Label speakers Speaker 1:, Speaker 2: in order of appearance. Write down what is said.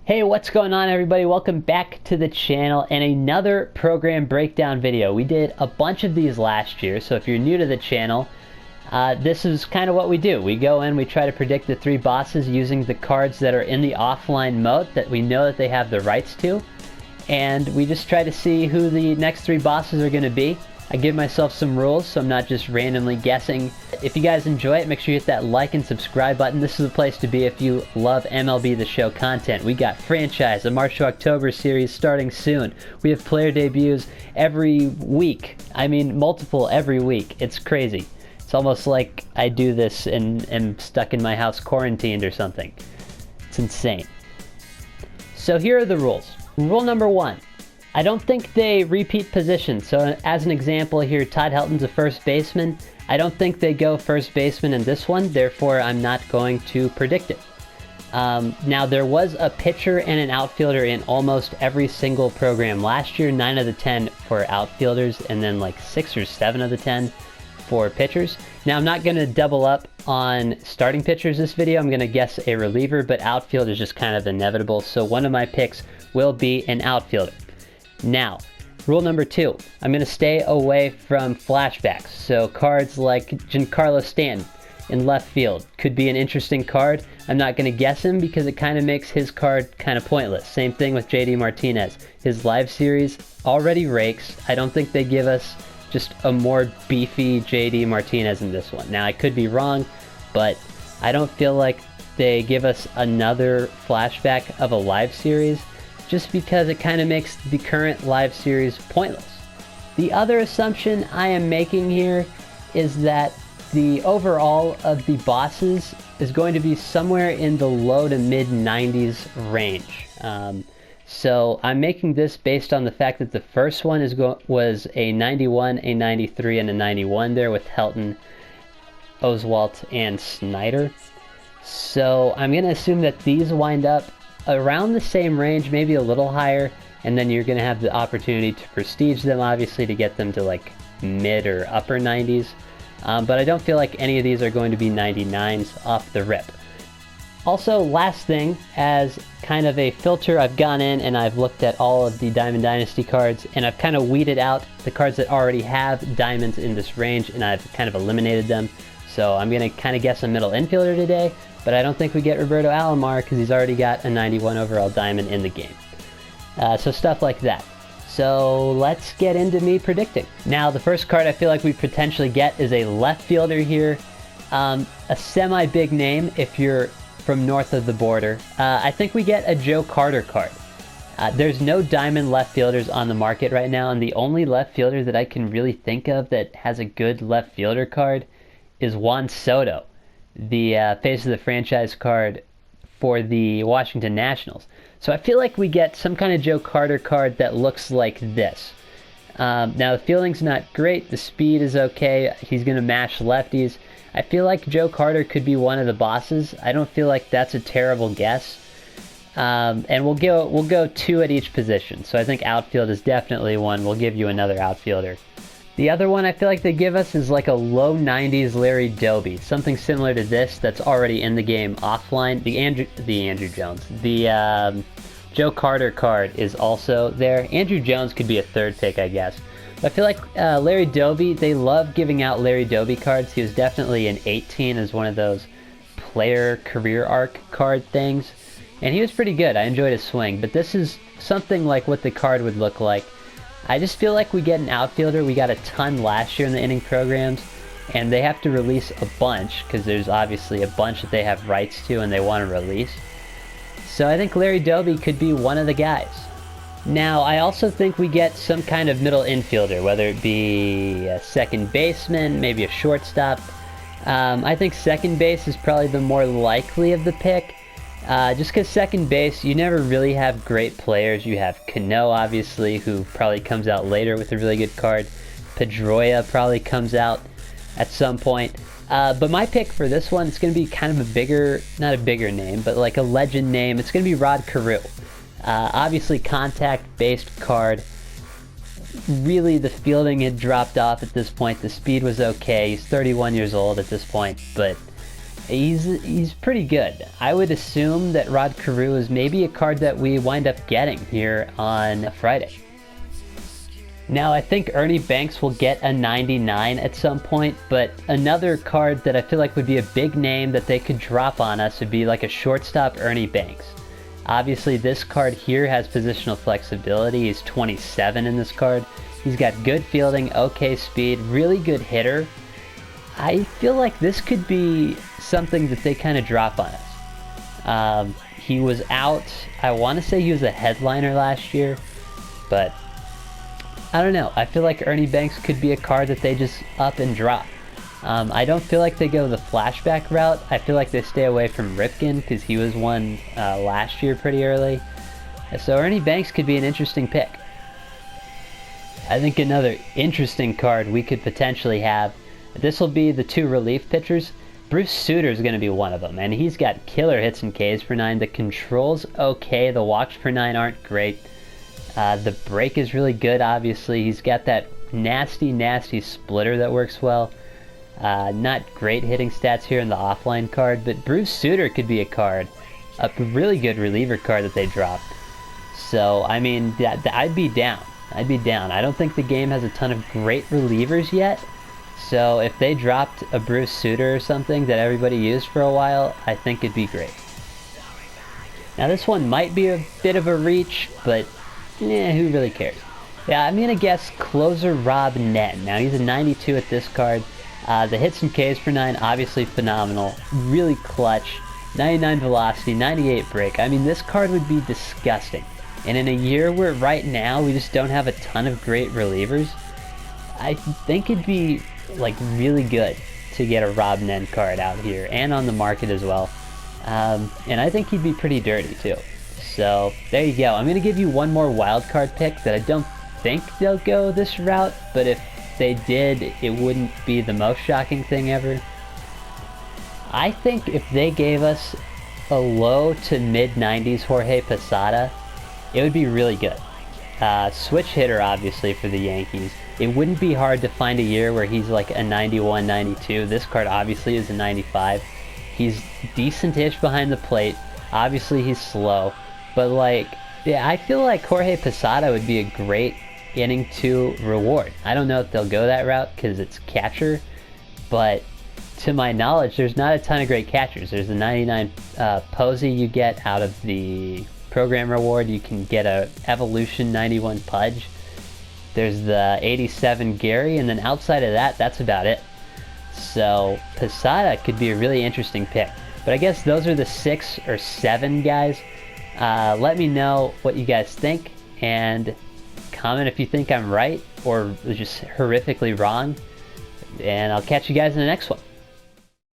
Speaker 1: Hey, what's going on everybody? Welcome back to the channel and another program breakdown video. We did a bunch of these last year, so if you're new to the channel, this is kind of what we do. We go in, we try to predict the three bosses using the cards that are in the offline mode that we know that they have the rights to, and we just try to see who the next three bosses are going to be. I give myself some rules so I'm not just randomly guessing. If you guys enjoy it, make sure you hit that like and subscribe button. This is the place to be if you love MLB The Show content. We got franchise, a March to October series starting soon. We have player debuts every week. I mean, multiple every week. It's crazy. It's almost like I do this and am stuck in my house quarantined or something. It's insane. So here are the rules. Rule number 1. I don't think they repeat positions. So as an example here, Todd Helton's a first baseman. I don't think they go first baseman in this one, therefore I'm not going to predict it. Now there was a pitcher and an outfielder in almost every single program last year, 9 of the 10 for outfielders and then like 6 or 7 of the 10 for pitchers. Now I'm not going to double up on starting pitchers this video, I'm going to guess a reliever, but outfield is just kind of inevitable, so one of my picks will be an outfielder. Now, rule number 2, I'm going to stay away from flashbacks. So cards like Giancarlo Stanton in left field could be an interesting card. I'm not going to guess him because it kind of makes his card kind of pointless. Same thing with JD Martinez. His live series already rakes. I don't think they give us just a more beefy JD Martinez in this one. Now, I could be wrong, but I don't feel like they give us another flashback of a live series, just because it kind of makes the current live series pointless. The other assumption I am making here is that the overall of the bosses is going to be somewhere in the low to mid 90s range. So I'm making this based on the fact that the first one was a 91, a 93, and a 91 there with Helton, Oswalt, and Snyder. So I'm going to assume that these wind up around the same range, maybe a little higher, and then you're going to have the opportunity to prestige them, obviously, to get them to like mid or upper 90s. But I don't feel like any of these are going to be 99s off the rip. Also, last thing, as kind of a filter, I've gone in and I've looked at all of the Diamond Dynasty cards, and I've kind of weeded out the cards that already have diamonds in this range, and I've kind of eliminated them. So I'm going to kind of guess a middle infielder today, but I don't think we get Roberto Alomar because he's already got a 91 overall diamond in the game. So stuff like that. So let's get into me predicting. Now the first card I feel like we potentially get is a left fielder here. A semi-big name if you're from north of the border. I think we get a Joe Carter card. There's no diamond left fielders on the market right now, and the only left fielder that I can really think of that has a good left fielder card is Juan Soto, the face of the franchise card for the Washington Nationals. So I feel like we get some kind of Joe Carter card that looks like this. Now the fielding's not great, the speed is okay, he's going to mash lefties. I feel like Joe Carter could be one of the bosses. I don't feel like that's a terrible guess. And we'll go 2 at each position. So I think outfield is definitely one. We'll give you another outfielder. The other one I feel like they give us is like a low 90s Larry Doby, something similar to this that's already in the game offline. The Joe Carter card is also there. Andrew Jones could be a third pick, I guess. But I feel like Larry Doby, they love giving out Larry Doby cards. He was definitely an 18 as one of those player career arc card things. And he was pretty good. I enjoyed his swing. But this is something like what the card would look like. I just feel like we get an outfielder. We got a ton last year in the inning programs, and they have to release a bunch because there's obviously a bunch that they have rights to and they want to release. So I think Larry Doby could be one of the guys. Now, I also think we get some kind of middle infielder, whether it be a second baseman, maybe a shortstop. I think second base is probably the more likely of the pick. Just because second base, you never really have great players. You have Cano, obviously, who probably comes out later with a really good card. Pedroia probably comes out at some point. But my pick for this one, it's going to be kind of a bigger, not a bigger name, but like a legend name. It's going to be Rod Carew. Obviously, contact-based card. Really, the fielding had dropped off at this point. The speed was okay. He's 31 years old at this point, but He's pretty good. I would assume that Rod Carew is maybe a card that we wind up getting here on Friday. Now, I think Ernie Banks will get a 99 at some point, but another card that I feel like would be a big name that they could drop on us would be like a shortstop Ernie Banks. Obviously, this card here has positional flexibility. He's 27 in this card. He's got good fielding, okay speed, really good hitter. I feel like this could be something that they kind of drop on us. He was out, I want to say he was a headliner last year, but I don't know. I feel like Ernie Banks could be a card that they just up and drop. I don't feel like they go the flashback route. I feel like they stay away from Ripken because he was one last year pretty early. So Ernie Banks could be an interesting pick. I think another interesting card we could potentially have, this will be the 2 relief pitchers. Bruce Sutter is going to be one of them, and he's got killer hits and Ks per 9. The control's okay, the walks per 9 aren't great. The break is really good, obviously. He's got that nasty splitter that works well. Not great hitting stats here in the offline card, but Bruce Sutter could be a card, a really good reliever card that they drop. So, I mean, I'd be down. I don't think the game has a ton of great relievers yet, so if they dropped a Bruce Sutter or something that everybody used for a while, I think it'd be great. Now this one might be a bit of a reach, but who really cares? Yeah, I'm going to guess closer Rob Nen. Now he's a 92 at this card. The hits and Ks per 9, obviously phenomenal. Really clutch. 99 velocity, 98 break. I mean, this card would be disgusting. And in a year where right now we just don't have a ton of great relievers, I think it'd be like really good to get a Rob Nen card out here and on the market as well. And I think he'd be pretty dirty too. So there you go. I'm going to give you one more wild card pick that I don't think they'll go this route, but if they did, it wouldn't be the most shocking thing ever. I think if they gave us a low to mid 90s Jorge Posada, it would be really good. Switch hitter obviously for the Yankees. It wouldn't be hard to find a year where he's like a 91, 92. This card obviously is a 95. He's decent-ish behind the plate. Obviously he's slow. But like, yeah, I feel like Jorge Posada would be a great inning 2 reward. I don't know if they'll go that route because it's catcher, but to my knowledge, there's not a ton of great catchers. There's the 99 Posey you get out of the program reward. You can get a Evolution 91 Pudge. There's the 87 Gary, and then outside of that, that's about it. So Posada could be a really interesting pick. But I guess those are the 6 or 7 guys. Let me know what you guys think, and comment if you think I'm right or just horrifically wrong. And I'll catch you guys in the next one.